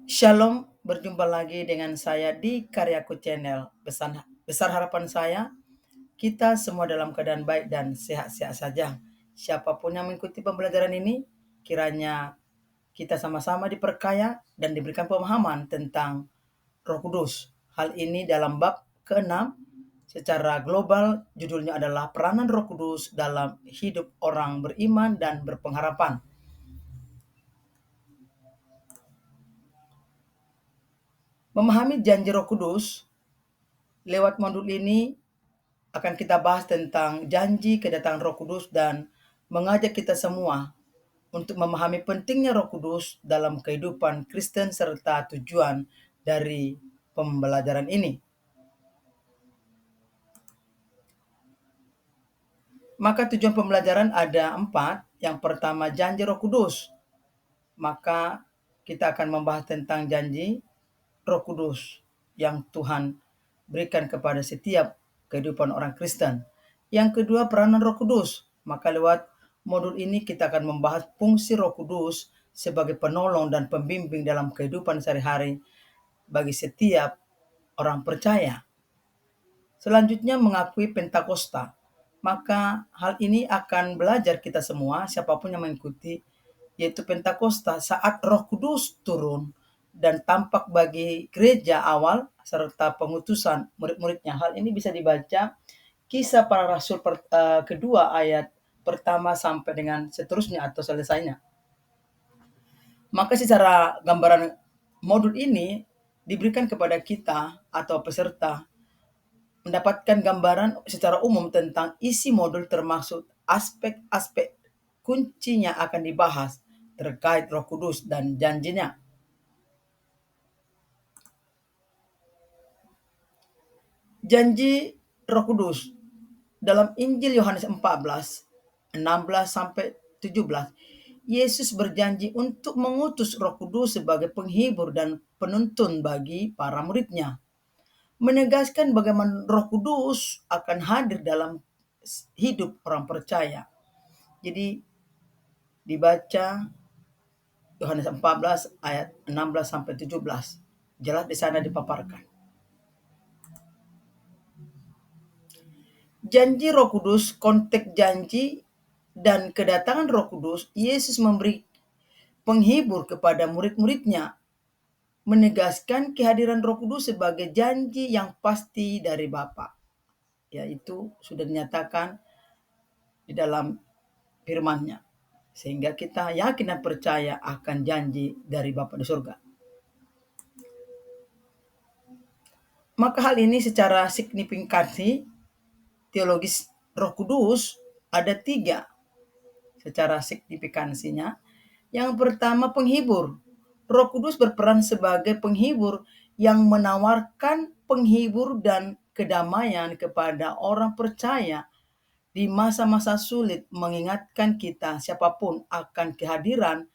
Shalom, berjumpa lagi dengan saya di Karyaku Channel. Besar harapan saya, kita semua dalam keadaan baik dan sehat-sehat saja. Siapapun yang mengikuti pembelajaran ini, kiranya kita sama-sama diperkaya dan diberikan pemahaman tentang Roh Kudus. Hal ini dalam bab ke-6, secara global judulnya adalah peranan Roh Kudus dalam hidup orang beriman dan berpengharapan. Memahami janji Roh Kudus, lewat modul ini akan kita bahas tentang janji kedatangan Roh Kudus dan mengajak kita semua untuk memahami pentingnya Roh Kudus dalam kehidupan Kristen serta tujuan dari pembelajaran ini. Maka tujuan pembelajaran ada 4. Yang pertama, janji Roh Kudus. Maka kita akan membahas tentang janji Roh Kudus yang Tuhan berikan kepada setiap kehidupan orang Kristen. Yang kedua, peranan Roh Kudus. Maka lewat modul ini kita akan membahas fungsi Roh Kudus sebagai penolong dan pembimbing dalam kehidupan sehari-hari bagi setiap orang percaya. Selanjutnya, mengakui Pentakosta. Maka hal ini akan belajar kita semua, siapapun yang mengikuti, yaitu Pentakosta saat Roh Kudus turun dan tampak bagi gereja awal serta pengutusan murid-muridnya. Hal ini bisa dibaca Kisah Para Rasul kedua ayat pertama sampai dengan seterusnya atau selesainya. Maka secara gambaran modul ini diberikan kepada kita atau peserta mendapatkan gambaran secara umum tentang isi modul termasuk aspek-aspek kuncinya akan dibahas terkait Roh Kudus dan janjinya. Janji Roh Kudus dalam Injil Yohanes 14, 16 sampai 17, Yesus berjanji untuk mengutus Roh Kudus sebagai penghibur dan penuntun bagi para muridnya, menegaskan bagaimana Roh Kudus akan hadir dalam hidup orang percaya. Jadi dibaca Yohanes 14 ayat 16 sampai 17. Jelas di sana dipaparkan. Janji Roh Kudus, konteks janji dan kedatangan Roh Kudus, Yesus memberi penghibur kepada murid-muridnya, menegaskan kehadiran Roh Kudus sebagai janji yang pasti dari Bapa. Yaitu sudah dinyatakan di dalam firman-Nya. Sehingga kita yakin dan percaya akan janji dari Bapa di surga. Maka hal ini secara signifikansi teologis Roh Kudus ada 3 secara signifikansinya. Yang pertama, penghibur. Roh Kudus berperan sebagai penghibur yang menawarkan penghibur dan kedamaian kepada orang percaya di masa-masa sulit, mengingatkan kita siapapun akan kehadiran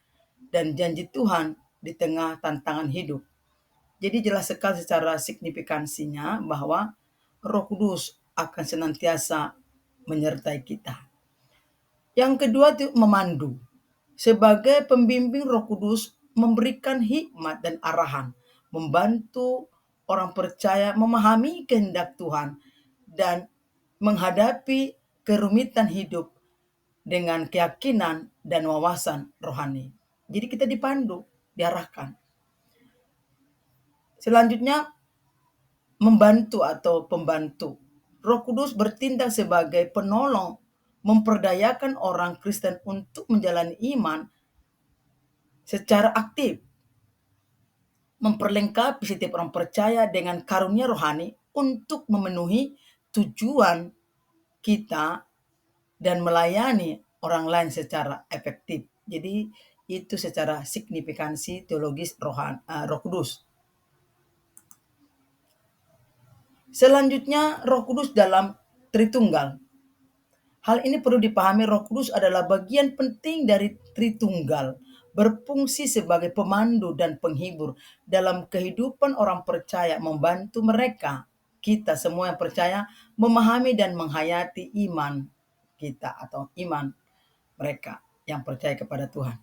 dan janji Tuhan di tengah tantangan hidup. Jadi jelas sekali secara signifikansinya bahwa Roh Kudus akan senantiasa menyertai kita. Yang kedua itu memandu. Sebagai pembimbing, Roh Kudus memberikan hikmat dan arahan, membantu orang percaya memahami kehendak Tuhan dan menghadapi kerumitan hidup dengan keyakinan dan wawasan rohani. Jadi kita dipandu, diarahkan. Selanjutnya, membantu atau pembantu. Roh Kudus bertindak sebagai penolong, memperdayakan orang Kristen untuk menjalani iman secara aktif, memperlengkapi setiap orang percaya dengan karunia rohani untuk memenuhi tujuan kita dan melayani orang lain secara efektif. Jadi itu secara signifikansi teologis Roh Kudus. Selanjutnya, Roh Kudus dalam Tritunggal. Hal ini perlu dipahami, Roh Kudus adalah bagian penting dari Tritunggal, berfungsi sebagai pemandu dan penghibur dalam kehidupan orang percaya, membantu mereka, kita semua yang percaya, memahami dan menghayati iman kita atau iman mereka yang percaya kepada Tuhan.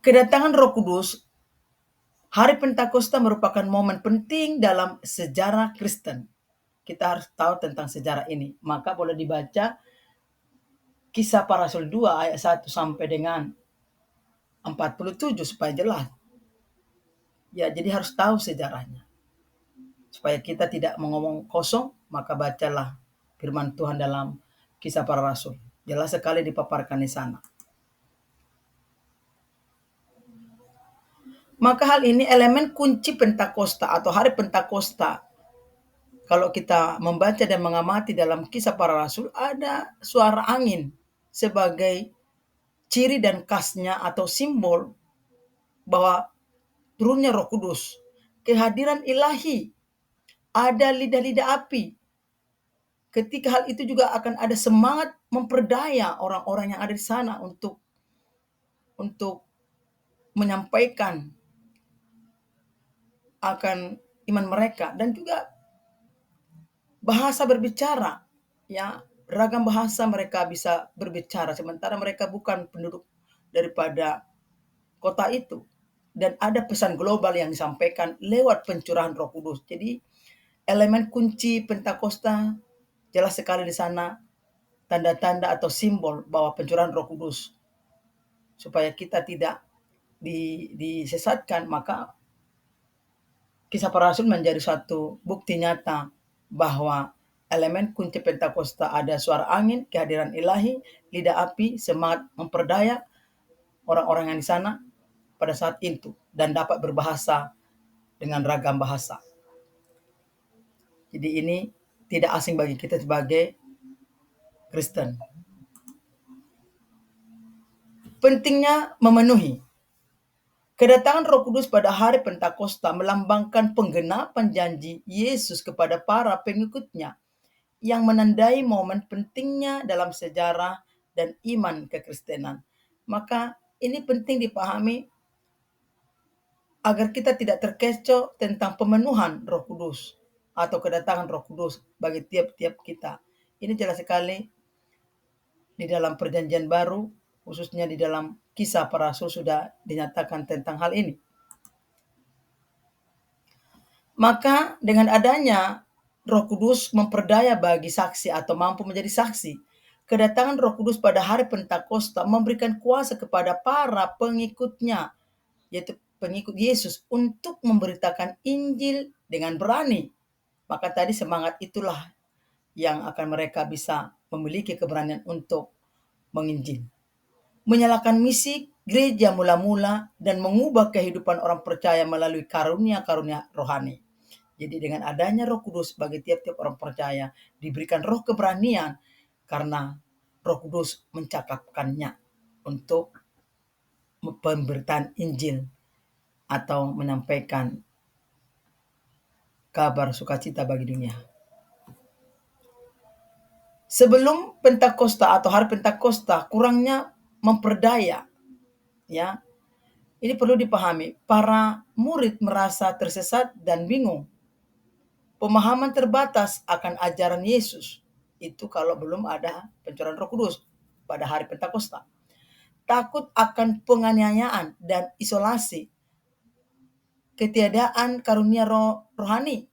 Kedatangan Roh Kudus, hari Pentakosta merupakan momen penting dalam sejarah Kristen. Kita harus tahu tentang sejarah ini. Maka boleh dibaca Kisah Para Rasul 2 ayat 1 sampai dengan 47 supaya jelas. Ya, jadi harus tahu sejarahnya. Supaya kita tidak mengomong kosong, maka bacalah firman Tuhan dalam Kisah Para Rasul. Jelas sekali dipaparkan di sana. Maka hal ini elemen kunci Pentakosta atau hari Pentakosta. Kalau kita membaca dan mengamati dalam Kisah Para Rasul, ada suara angin sebagai ciri dan khasnya atau simbol bahwa turunnya Roh Kudus, kehadiran ilahi, ada lidah-lidah api. Ketika hal itu juga akan ada semangat memperdaya orang-orang yang ada di sana untuk menyampaikan akan iman mereka, dan juga bahasa berbicara, ya, beragam bahasa mereka bisa berbicara sementara mereka bukan penduduk daripada kota itu, dan ada pesan global yang disampaikan lewat pencurahan Roh Kudus. Jadi elemen kunci Pentakosta jelas sekali di sana, tanda-tanda atau simbol bahwa pencurahan Roh Kudus. Supaya kita tidak disesatkan, maka Kisah Para Rasul menjadi suatu bukti nyata bahwa elemen kunci Pentakosta ada suara angin, kehadiran ilahi, lidah api, semangat memperdaya orang-orang yang di sana pada saat itu, dan dapat berbahasa dengan ragam bahasa. Jadi ini tidak asing bagi kita sebagai Kristen. Pentingnya memenuhi. Kedatangan Roh Kudus pada hari Pentakosta melambangkan penggenapan janji Yesus kepada para pengikutnya yang menandai momen pentingnya dalam sejarah dan iman kekristenan. Maka ini penting dipahami agar kita tidak terkecoh tentang pemenuhan Roh Kudus atau kedatangan Roh Kudus bagi tiap-tiap kita. Ini jelas sekali di dalam Perjanjian Baru, khususnya di dalam Kisah Para Rasul sudah dinyatakan tentang hal ini. Maka dengan adanya Roh Kudus memperdaya bagi saksi atau mampu menjadi saksi. Kedatangan Roh Kudus pada hari Pentakosta memberikan kuasa kepada para pengikutnya, yaitu pengikut Yesus, untuk memberitakan Injil dengan berani. Maka tadi semangat itulah yang akan mereka bisa memiliki keberanian untuk menginjil. Menyalakan misi gereja mula-mula dan mengubah kehidupan orang percaya melalui karunia-karunia rohani. Jadi dengan adanya Roh Kudus bagi tiap-tiap orang percaya diberikan roh keberanian karena Roh Kudus mencakapkannya untuk pemberitaan Injil atau menyampaikan kabar sukacita bagi dunia. Sebelum Pentakosta atau hari Pentakosta kurangnya memperdaya, ya. Ini perlu dipahami, para murid merasa tersesat dan bingung. Pemahaman terbatas akan ajaran Yesus. Itu kalau belum ada pencurahan Roh Kudus pada hari Pentakosta. Takut akan penganiayaan dan isolasi. Ketiadaan karunia rohani.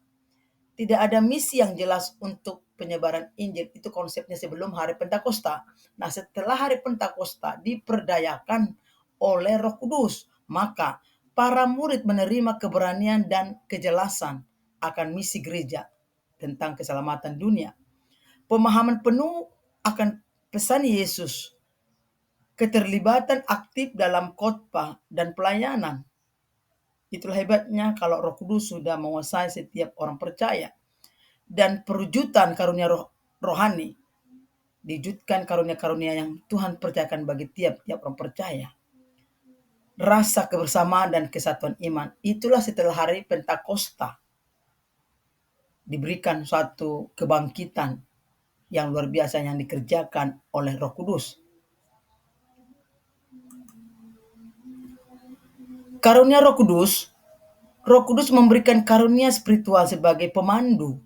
Tidak ada misi yang jelas untuk penyebaran Injil. Itu konsepnya sebelum hari Pentakosta. Nah, setelah hari Pentakosta diperdayakan oleh Roh Kudus, maka para murid menerima keberanian dan kejelasan akan misi gereja tentang keselamatan dunia. Pemahaman penuh akan pesan Yesus, keterlibatan aktif dalam khotbah dan pelayanan. Itulah hebatnya kalau Roh Kudus sudah menguasai setiap orang percaya. Dan perwujudan karunia rohani, diwujudkan karunia-karunia yang Tuhan percayakan bagi tiap-tiap orang percaya. Rasa kebersamaan dan kesatuan iman, itulah setelah hari Pentakosta diberikan suatu kebangkitan yang luar biasa yang dikerjakan oleh Roh Kudus. Karunia Roh Kudus memberikan karunia spiritual sebagai pemandu.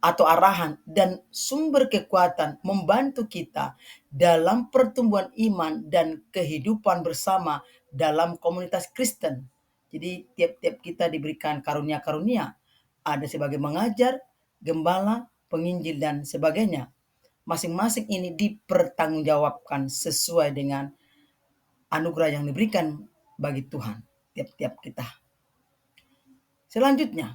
atau arahan dan sumber kekuatan membantu kita dalam pertumbuhan iman dan kehidupan bersama dalam komunitas Kristen. Jadi tiap-tiap kita diberikan karunia-karunia, ada sebagai mengajar, gembala, penginjil dan sebagainya. Masing-masing ini dipertanggungjawabkan sesuai dengan anugerah yang diberikan bagi Tuhan tiap-tiap kita. Selanjutnya,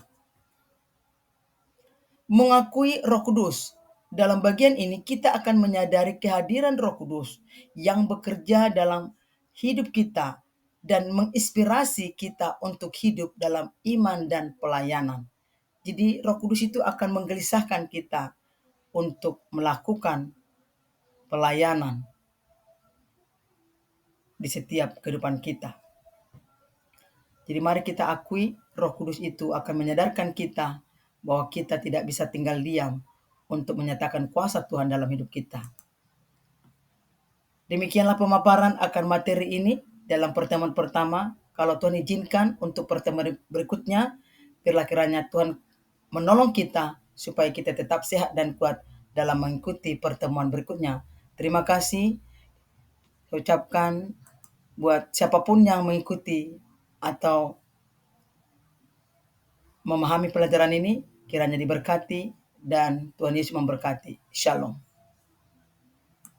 mengakui Roh Kudus. Dalam bagian ini kita akan menyadari kehadiran Roh Kudus yang bekerja dalam hidup kita dan menginspirasi kita untuk hidup dalam iman dan pelayanan. Jadi Roh Kudus itu akan menggelisahkan kita untuk melakukan pelayanan di setiap kehidupan kita. Jadi mari kita akui Roh Kudus itu akan menyadarkan kita bahwa kita tidak bisa tinggal diam untuk menyatakan kuasa Tuhan dalam hidup kita. Demikianlah pemaparan akan materi ini dalam pertemuan pertama. Kalau Tuhan izinkan untuk pertemuan berikutnya, biarlah kiranya Tuhan menolong kita supaya kita tetap sehat dan kuat dalam mengikuti pertemuan berikutnya. Terima kasih saya ucapkan buat siapapun yang mengikuti atau memahami pelajaran ini, kiranya diberkati dan Tuhan Yesus memberkati. Shalom.